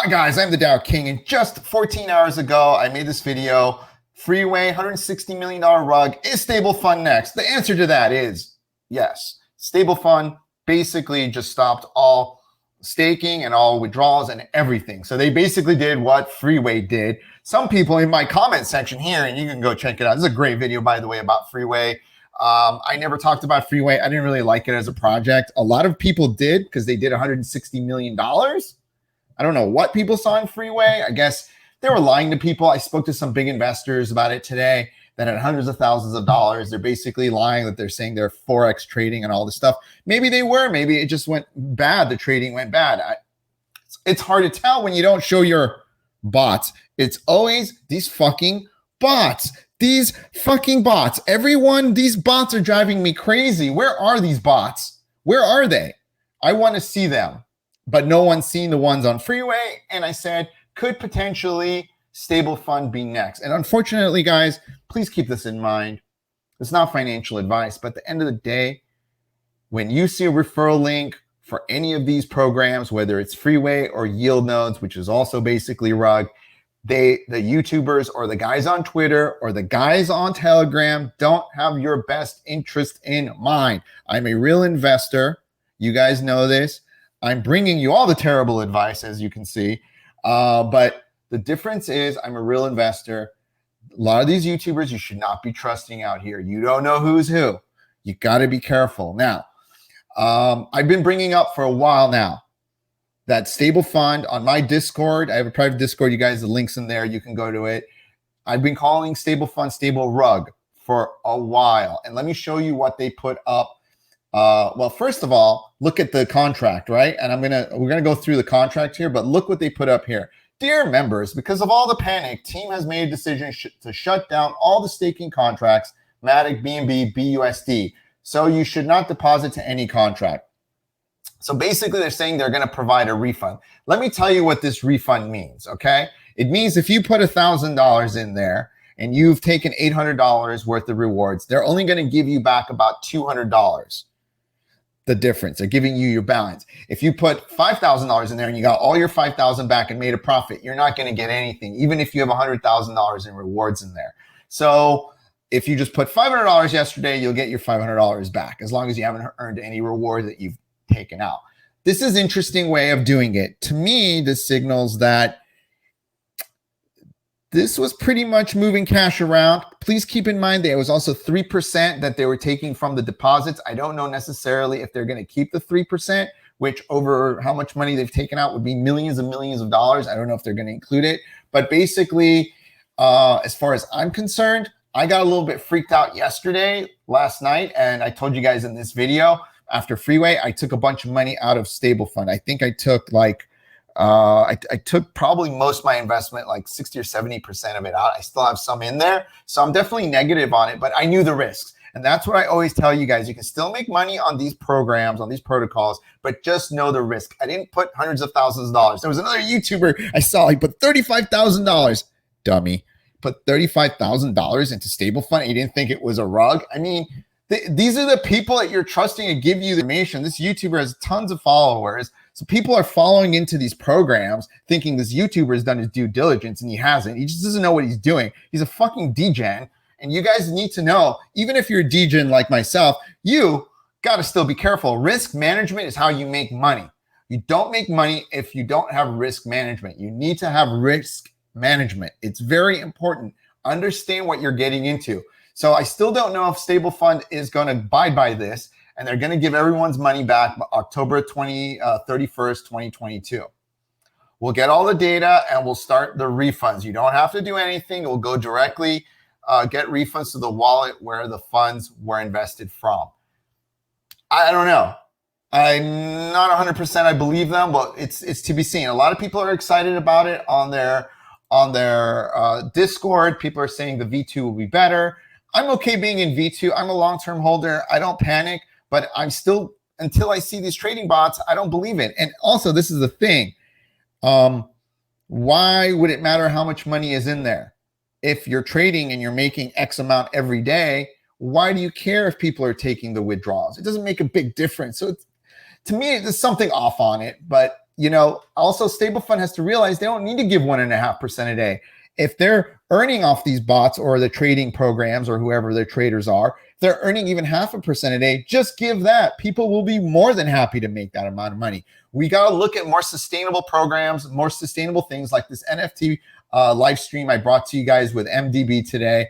Hi guys, I'm the Dao King, and just 14 hours ago, I made this video. Freeway, $160 million rug. Is StableFund next? The answer to that is yes. StableFund basically just stopped all staking and all withdrawals and everything. So they basically did what Freeway did. Some people in my comment section here, and you can go check it out. This is a great video, by the way, about Freeway. I never talked about Freeway. I didn't really like it as a project. A lot of people did because they did $160 million. I don't know what people saw in Freeway. I guess they were lying to people. I spoke to some big investors about it today that had hundreds of thousands of dollars. They're basically lying that they're saying they're Forex trading and all this stuff. Maybe they were. Maybe it just went bad. The trading went bad. It's hard to tell when you don't show your bots. It's always these fucking bots. These fucking bots. Everyone, these bots are driving me crazy. Where are these bots? Where are they? I want to see them. But no one's seen the ones on Freeway. And I said, could potentially StableFund be next? And unfortunately, guys, please keep this in mind. It's not financial advice, but at the end of the day, when you see a referral link for any of these programs, whether it's Freeway or Yield Nodes, which is also basically Rug, the YouTubers or the guys on Twitter or the guys on Telegram don't have your best interest in mind. I'm a real investor. You guys know this. I'm bringing you all the terrible advice, as you can see. But the difference is I'm a real investor. A lot of these YouTubers you should not be trusting out here. You don't know who's who. You got to be careful. Now, I've been bringing up for a while now that StableFund on my Discord. I have a private Discord. You guys, the link's in there. You can go to it. I've been calling StableFund Stable Rug for a while. And let me show you what they put up. Well, first of all, look at the contract, right? And we're gonna go through the contract here, but look what they put up here. Dear members, because of all the panic, team has made a decision to shut down all the staking contracts, Matic, BNB, BUSD. So you should not deposit to any contract. So basically they're saying they're gonna provide a refund. Let me tell you what this refund means, okay? It means if you put $1,000 in there and you've taken $800 worth of rewards, they're only gonna give you back about $200. The difference. They're giving you your balance. If you put $5,000 in there and you got all your $5,000 back and made a profit, you're not going to get anything, even if you have $100,000 in rewards in there. So if you just put $500 yesterday, you'll get your $500 back as long as you haven't earned any reward that you've taken out. This is an interesting way of doing it. To me, this signals that this was pretty much moving cash around. Please keep in mind there was also 3% that they were taking from the deposits. I don't know necessarily if they're going to keep the 3%, which over how much money they've taken out would be millions and millions of dollars. I don't know if they're going to include it. But basically, as far as I'm concerned, I got a little bit freaked out last night, and I told you guys in this video, after Freeway, I took a bunch of money out of StableFund. I think I took like I took probably most of my investment, like 60 or 70% of it out. I still have some in there. So I'm definitely negative on it, but I knew the risks. And that's what I always tell you guys. You can still make money on these programs, on these protocols, but just know the risk. I didn't put hundreds of thousands of dollars. There was another YouTuber I saw, he put $35,000. Dummy. Put $35,000 into StableFund. He didn't think it was a rug. I mean, these are the people that you're trusting to give you the information. This YouTuber has tons of followers. So people are following into these programs thinking this YouTuber has done his due diligence, and he hasn't. He just doesn't know what he's doing. He's a fucking degen. And you guys need to know, even if you're a degen like myself, you got to still be careful. Risk management is how you make money. You don't make money if you don't have risk management. You need to have risk management. It's very important. Understand what you're getting into. So I still don't know if StableFund is going to abide by this, and they're going to give everyone's money back October 31st, 2022. We'll get all the data and we'll start the refunds. You don't have to do anything. It will go directly, get refunds to the wallet where the funds were invested from. I don't know. I'm not 100% I believe them, but it's to be seen. A lot of people are excited about it on their Discord. People are saying the V2 will be better. I'm okay being in V2. I'm a long-term holder. I don't panic. But I'm still, until I see these trading bots, I don't believe it. And also, this is the thing. Why would it matter how much money is in there? If you're trading and you're making X amount every day, why do you care if people are taking the withdrawals? It doesn't make a big difference. So to me, there's something off on it. But also StableFund has to realize they don't need to give 1.5% a day. If they're earning off these bots or the trading programs or whoever their traders are, if they're earning even 0.5% a day, just give that. People will be more than happy to make that amount of money. We got to look at more sustainable programs, more sustainable things like this NFT live stream I brought to you guys with MDB today.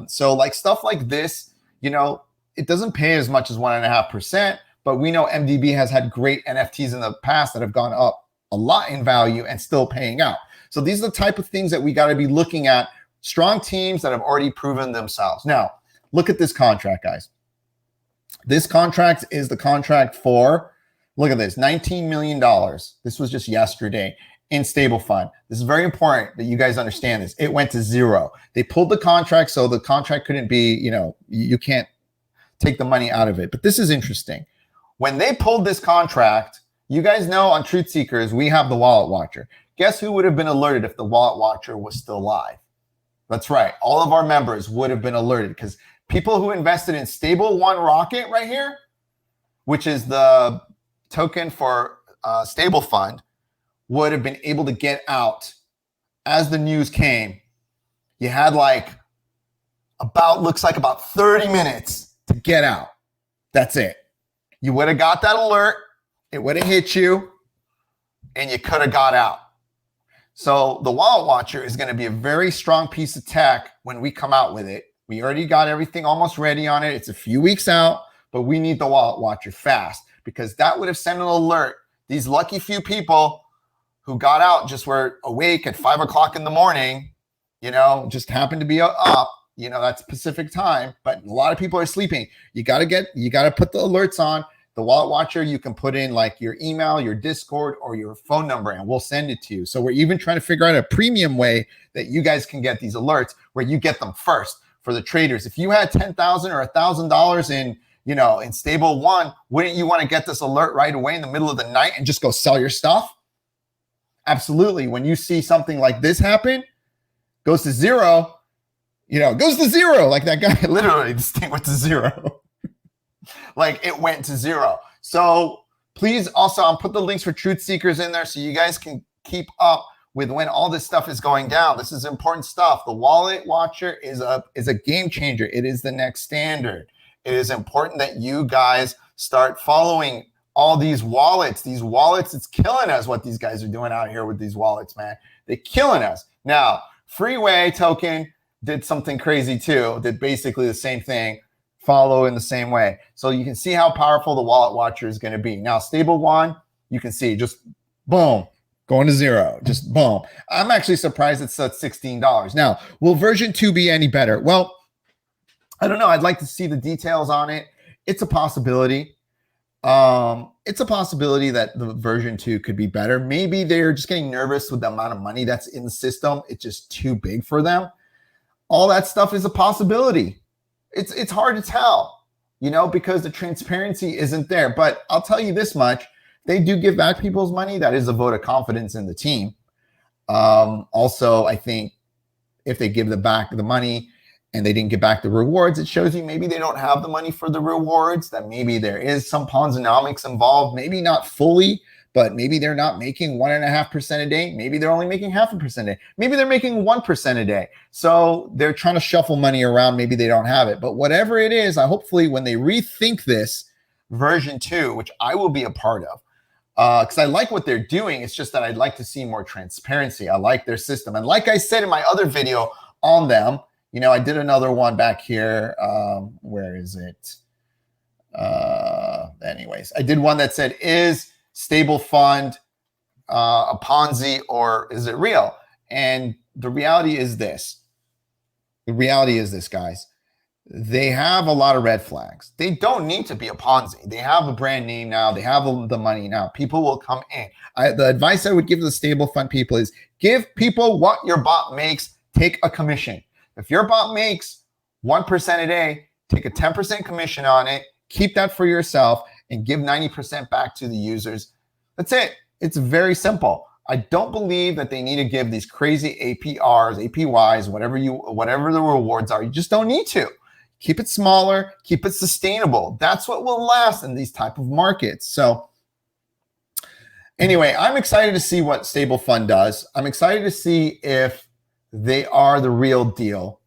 So like stuff like this, it doesn't pay as much as 1.5%, but we know MDB has had great NFTs in the past that have gone up a lot in value and still paying out. So these are the type of things that we got to be looking at. Strong teams that have already proven themselves. Now, look at this contract, guys. This contract is the contract for, look at this, $19 million. This was just yesterday in StableFund. This is very important that you guys understand this. It went to zero. They pulled the contract, so the contract couldn't be, you can't take the money out of it. But this is interesting. When they pulled this contract, you guys know on Truth Seekers, we have the Wallet Watcher. Guess who would have been alerted if the Wallet Watcher was still live? That's right. All of our members would have been alerted because people who invested in StableFund right here, which is the token for StableFund, would have been able to get out as the news came. You had looks like about 30 minutes to get out. That's it. You would have got that alert. It would have hit you and you could have got out. So the Wallet Watcher is going to be a very strong piece of tech when we come out with it. We already got everything almost ready on it. It's a few weeks out, but we need the Wallet Watcher fast because that would have sent an alert. These lucky few people who got out just were awake at 5 o'clock in the morning, just happened to be up, that's Pacific time, but a lot of people are sleeping. You got to put the alerts on. The Wallet Watcher, you can put in like your email, your Discord, or your phone number, and we'll send it to you. So we're even trying to figure out a premium way that you guys can get these alerts where you get them first for the traders. If you had $10,000 or $1,000 in Stable One, wouldn't you want to get this alert right away in the middle of the night and just go sell your stuff? Absolutely. When you see something like this happen, goes to zero, goes to zero. Like that guy, literally, this thing went to zero. Like it went to zero. So please also, I'll put the links for Truth Seekers in there so you guys can keep up with when all this stuff is going down. This is important stuff. The Wallet Watcher is a game changer. It is the next standard. It is important that you guys start following all these wallets. These wallets, it's killing us what these guys are doing out here with these wallets, man. They're killing us. Now, Freeway token did something crazy too, did basically the same thing, follow in the same way. So you can see how powerful the Wallet Watcher is going to be. Now, Stable One, you can see just boom, going to zero, just boom. I'm actually surprised it's at $16. Now, will version 2 be any better? Well, I don't know. I'd like to see the details on it. It's a possibility. It's a possibility that the version 2 could be better. Maybe they're just getting nervous with the amount of money that's in the system. It's just too big for them. All that stuff is a possibility. It's hard to tell, because the transparency isn't there. But I'll tell you this much. They do give back people's money. That is a vote of confidence in the team. Also, I think if they give back the money and they didn't get back the rewards, it shows you maybe they don't have the money for the rewards, that maybe there is some Ponzonomics involved, maybe not fully, but maybe they're not making 1.5% a day. Maybe they're only making 0.5% a day. Maybe they're making 1% a day. So they're trying to shuffle money around. Maybe they don't have it. But whatever it is, hopefully when they rethink this version 2, which I will be a part of, because I like what they're doing. It's just that I'd like to see more transparency. I like their system. And like I said in my other video on them, I did another one back here. Where is it? Anyways, I did one that said, is StableFund a Ponzi or is it real? And the reality is this. The reality is this, guys. They have a lot of red flags. They don't need to be a Ponzi. They have a brand name now. They have the money now. People will come in. The advice I would give to the StableFund people is give people what your bot makes. Take a commission. If your bot makes 1% a day, take a 10% commission on it. Keep that for yourself and give 90% back to the users. That's it. It's very simple. I don't believe that they need to give these crazy APRs, APYs, whatever the rewards are. You just don't need to. Keep it smaller, keep it sustainable. That's what will last in these type of markets. So Anyway, I'm excited to see what StableFund does. I'm excited to see if they are the real deal,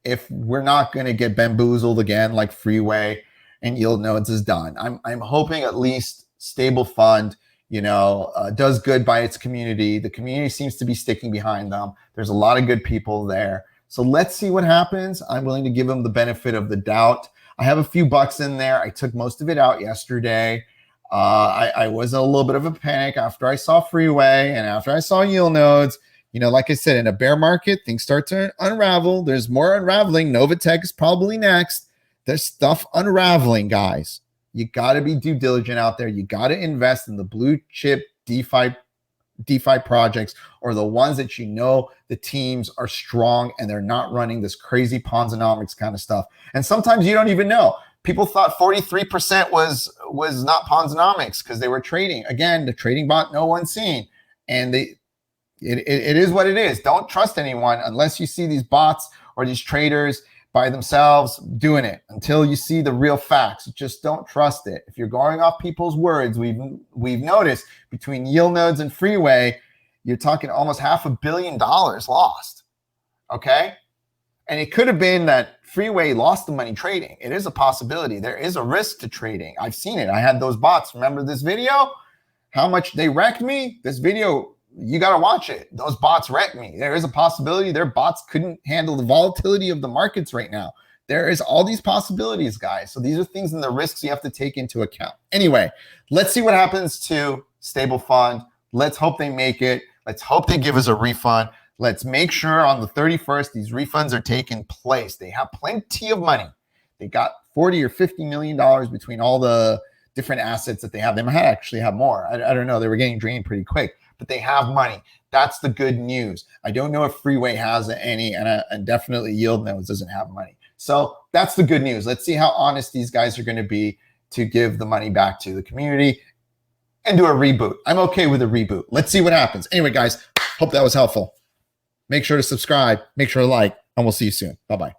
if we're not going to get bamboozled again like Freeway and Yield Nodes is done. I'm hoping at least StableFund, does good by its community. The community seems to be sticking behind them. There's a lot of good people there. So let's see what happens. I'm willing to give them the benefit of the doubt. I have a few bucks in there. I took most of it out yesterday. I was in a little bit of a panic after I saw Freeway and after I saw Yield Nodes. Like I said, in a bear market, things start to unravel. There's more unraveling. Novatech is probably next. There's stuff unraveling, guys. You got to be due diligent out there. You got to invest in the blue chip DeFi projects, or the ones that the teams are strong and they're not running this crazy Ponzonomics kind of stuff. And sometimes you don't even know. People thought 43% was not Ponzonomics because they were trading. Again, the trading bot no one's seen. And it is what it is. Don't trust anyone unless you see these bots or these traders by themselves doing it. Until you see the real facts, just don't trust it. If you're going off people's words, we've noticed between Yield Nodes and Freeway, you're talking almost $500 million lost. Okay? And it could have been that Freeway lost the money trading. It is a possibility. There is a risk to trading. I've seen it. I had those bots. Remember this video? How much they wrecked me? This video, you got to watch it. Those bots wrecked me. There is a possibility their bots couldn't handle the volatility of the markets right now. There is all these possibilities, guys. So these are things and the risks you have to take into account. Anyway, let's see what happens to StableFund. Let's hope they make it. Let's hope they give us a refund. Let's make sure on the 31st, these refunds are taking place. They have plenty of money. They got $40 or $50 million between all the different assets that they have. They might actually have more. I don't know. They were getting drained pretty quick, but they have money. That's the good news. I don't know if Freeway has any, and definitely Yield Nodes doesn't have money. So that's the good news. Let's see how honest these guys are going to be to give the money back to the community and do a reboot. I'm okay with a reboot. Let's see what happens. Anyway, guys, hope that was helpful. Make sure to subscribe, make sure to like, and we'll see you soon. Bye-bye.